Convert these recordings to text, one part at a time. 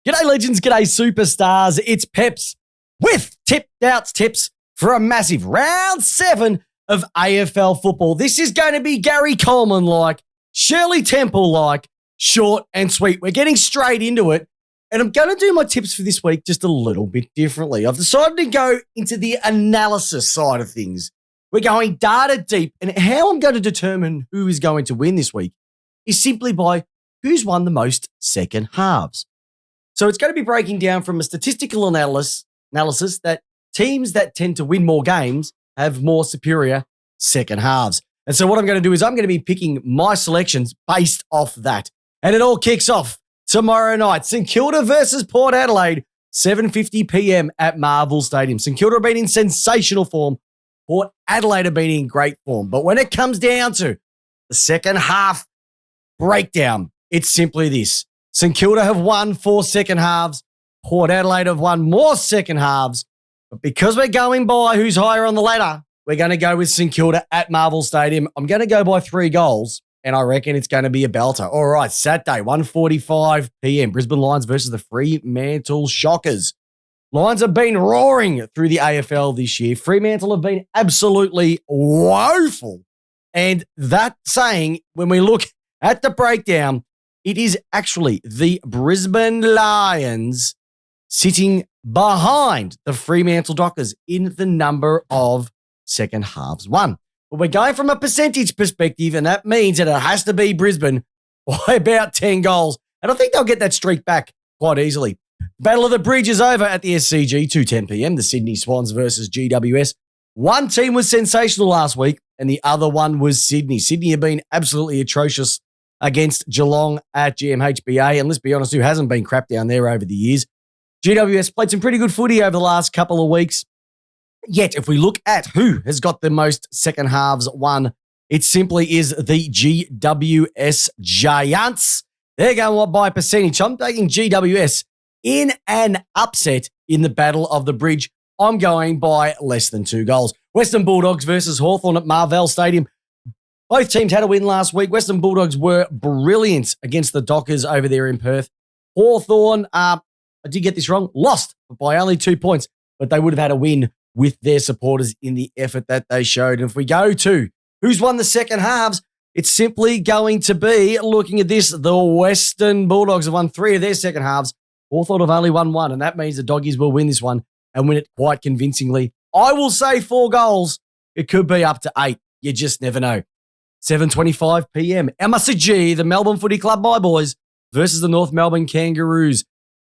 G'day legends, g'day superstars. It's Peps with Tip Doubts Tips for a massive round 7 of AFL football. This is going to be Gary Coleman-like, Shirley Temple-like, short and sweet. We're getting straight into it, and I'm going to do my tips for this week just a little bit differently. I've decided to go into the analysis side of things. We're going data deep, and how I'm going to determine who is going to win this week is simply by who's won the most second halves. So it's going to be breaking down from a statistical analysis that teams that tend to win more games have more superior second halves. And so what I'm going to do is I'm going to be picking my selections based off that. And it all kicks off tomorrow night. St Kilda versus Port Adelaide, 7:50 p.m. at Marvel Stadium. St Kilda have been in sensational form. Port Adelaide have been in great form. But when it comes down to the second half breakdown, it's simply this. St Kilda have won 4 second halves. Port Adelaide have won more second halves. But because we're going by who's higher on the ladder, we're going to go with St Kilda at Marvel Stadium. I'm going to go by 3 goals, and I reckon it's going to be a belter. All right, Saturday, 1:45 p.m. Brisbane Lions versus the Fremantle Shockers. Lions have been roaring through the AFL this year. Fremantle have been absolutely woeful. And that saying, when we look at the breakdown, it is actually the Brisbane Lions sitting behind the Fremantle Dockers in the number of second halves won. But we're going from a percentage perspective, and that means that it has to be Brisbane by about 10 goals. And I think they'll get that streak back quite easily. Battle of the Bridge is over at the SCG, 2:10 p.m. The Sydney Swans versus GWS. One team was sensational last week, and the other one was Sydney. Sydney have been absolutely atrocious against Geelong at GMHBA. And let's be honest, who hasn't been crap down there over the years? GWS played some pretty good footy over the last couple of weeks. Yet, if we look at who has got the most second halves won, it simply is the GWS Giants. They're going by percentage. I'm taking GWS in an upset in the Battle of the Bridge. I'm going by less than 2 goals. Western Bulldogs versus Hawthorn at Marvel Stadium. Both teams had a win last week. Western Bulldogs were brilliant against the Dockers over there in Perth. Hawthorn, I did get this wrong, lost by only 2 points, but they would have had a win with their supporters in the effort that they showed. And if we go to who's won the second halves, it's simply going to be, looking at this, the Western Bulldogs have won 3 of their second halves. Hawthorn have only won 1, and that means the Doggies will win this one and win it quite convincingly. I will say 4 goals. It could be up to 8. You just never know. 7:25 p.m. MCG, the Melbourne Footy Club, my boys, versus the North Melbourne Kangaroos.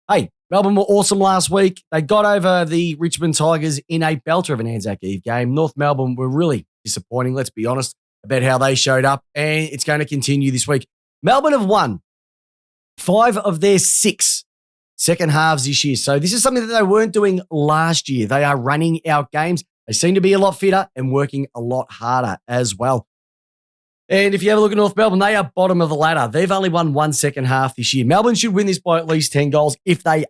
Hey, Melbourne were awesome last week. They got over the Richmond Tigers in a belter of an Anzac Eve game. North Melbourne were really disappointing, let's be honest, about how they showed up, and it's going to continue this week. Melbourne have won 5 of their 6 second halves this year. So this is something that they weren't doing last year. They are running out games. They seem to be a lot fitter and working a lot harder as well. And if you have a look at North Melbourne, they are bottom of the ladder. They've only won 1 second half this year. Melbourne should win this by at least 10 goals if they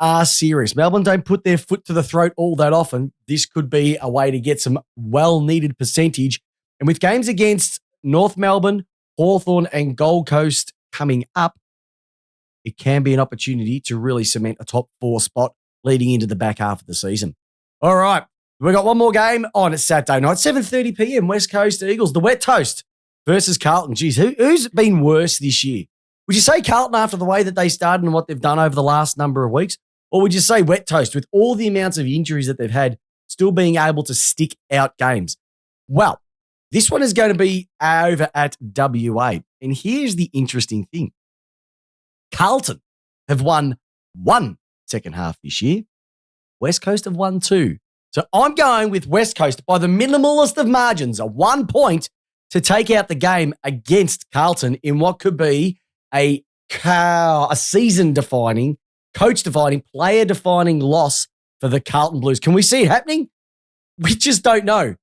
are serious. Melbourne don't put their foot to the throat all that often. This could be a way to get some well-needed percentage. And with games against North Melbourne, Hawthorn, and Gold Coast coming up, it can be an opportunity to really cement a top 4 spot leading into the back half of the season. All right, we've got one more game on Saturday night, 7:30 p.m. West Coast Eagles, the Wet Toast versus Carlton. Geez, who's been worse this year? Would you say Carlton after the way that they started and what they've done over the last number of weeks? Or would you say Wet Toast with all the amounts of injuries that they've had, still being able to stick out games? Well, this one is going to be over at WA. And here's the interesting thing. Carlton have won 1 second half this year. West Coast have won 2. So I'm going with West Coast by the minimalist of margins, a 1 point to take out the game against Carlton in what could be a season-defining, coach-defining, player-defining loss for the Carlton Blues. Can we see it happening? We just don't know.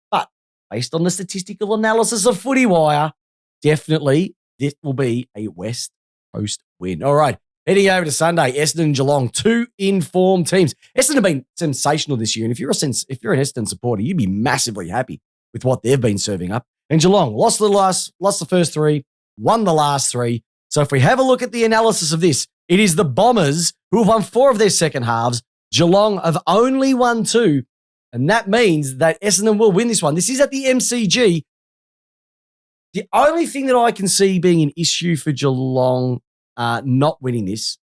But based on the statistical analysis of Footy Wire, definitely this will be a West Coast win. All right, heading over to Sunday, Essendon and Geelong, 2 informed teams. Essendon have been sensational this year, and if you're an Essendon supporter, you'd be massively happy with what they've been serving up. And Geelong lost the first 3, won the last 3. So if we have a look at the analysis of this, It is the Bombers who have won 4 of their second halves. Geelong have only won 2, and that means that Essendon will win this one. This is at the MCG. The only thing that I can see being an issue for Geelong not winning this,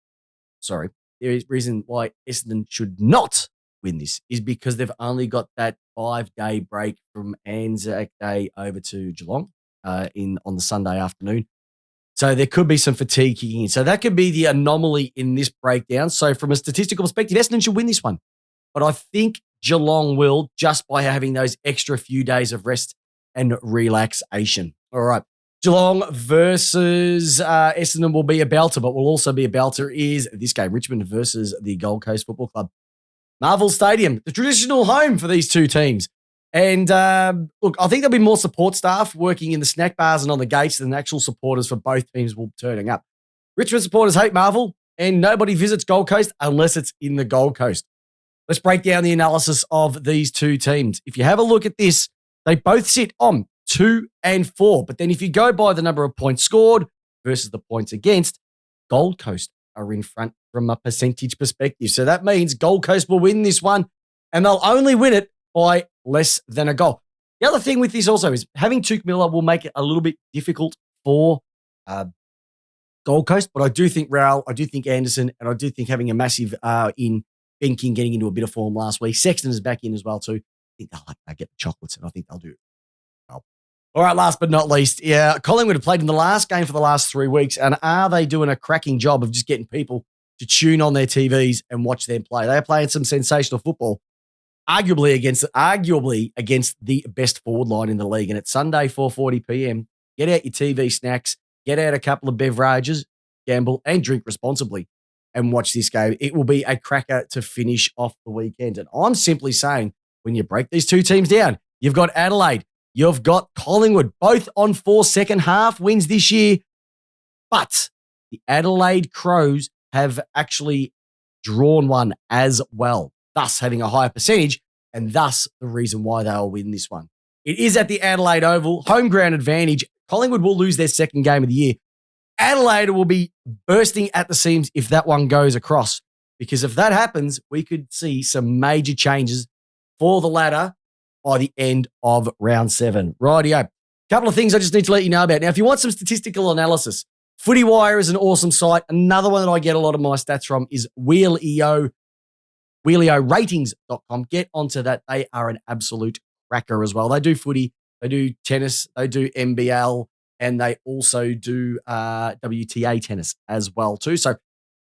the reason why Essendon should not win this is because they've only got that 5-day break from Anzac Day over to Geelong on the Sunday afternoon. So there could be some fatigue kicking in. So that could be the anomaly in this breakdown. So from a statistical perspective, Essendon should win this one. But I think Geelong will, just by having those extra few days of rest and relaxation. All right. Geelong versus Essendon will be a belter, but will also be a belter is this game, Richmond versus the Gold Coast Football Club. Marvel Stadium, the traditional home for these two teams. And look, I think there'll be more support staff working in the snack bars and on the gates than actual supporters for both teams will be turning up. Richmond supporters hate Marvel, and nobody visits Gold Coast unless it's in the Gold Coast. Let's break down the analysis of these two teams. If you have a look at this, they both sit on 2 and 4. But then if you go by the number of points scored versus the points against, Gold Coast are in front from a percentage perspective. So that means Gold Coast will win this one, and they'll only win it by less than a goal. The other thing with this also is having Tuke Miller will make it a little bit difficult for Gold Coast, but I do think Rowell, I do think Anderson, and I do think having a massive in Ben King getting into a bit of form last week. Sexton is back in as well too. I think they'll get the chocolates, and I think they'll do it. All right, last but not least, Collingwood have played in the last game for the last 3 weeks, and are they doing a cracking job of just getting people to tune on their TVs and watch them play? They're playing some sensational football, arguably against the best forward line in the league. And it's Sunday, 4:40 p.m. Get out your TV snacks, get out a couple of beverages, gamble, and drink responsibly, and watch this game. It will be a cracker to finish off the weekend. And I'm simply saying, when you break these two teams down, you've got Adelaide, you've got Collingwood, both on 4 second half wins this year. But the Adelaide Crows have actually drawn one as well, thus having a higher percentage, and thus the reason why they'll win this one. It is at the Adelaide Oval, home ground advantage. Collingwood will lose their second game of the year. Adelaide will be bursting at the seams if that one goes across, because if that happens, we could see some major changes for the ladder by the end of round 7. Rightio. Couple of things I just need to let you know about. Now, if you want some statistical analysis, Footy Wire is an awesome site. Another one that I get a lot of my stats from is WheelEO, WheelEOratings.com. Get onto that. They are an absolute cracker as well. They do footy, they do tennis, they do NBL, and they also do WTA tennis as well too. So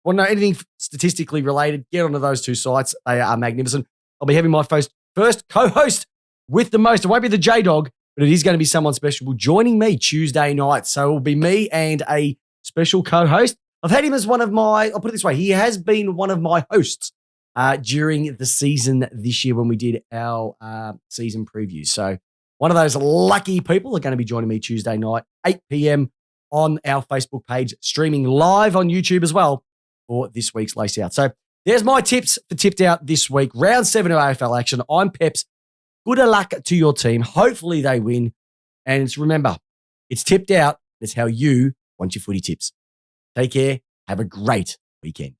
want to know anything statistically related, get onto those two sites. They are magnificent. I'll be having my first co-host with the most. It won't be the J-Dog, but it is going to be someone special joining me Tuesday night. So it will be me and a special co-host. I've had him as one of my, I'll put it this way, he has been one of my hosts during the season this year when we did our season preview. So one of those lucky people are going to be joining me Tuesday night, 8 p.m. on our Facebook page, streaming live on YouTube as well for this week's Lace Out. So there's my tips for Tipped Out this week. Round 7 of AFL action. I'm Peps. Good luck to your team. Hopefully they win. And remember, it's Tipped Out. That's how you want your footy tips. Take care. Have a great weekend.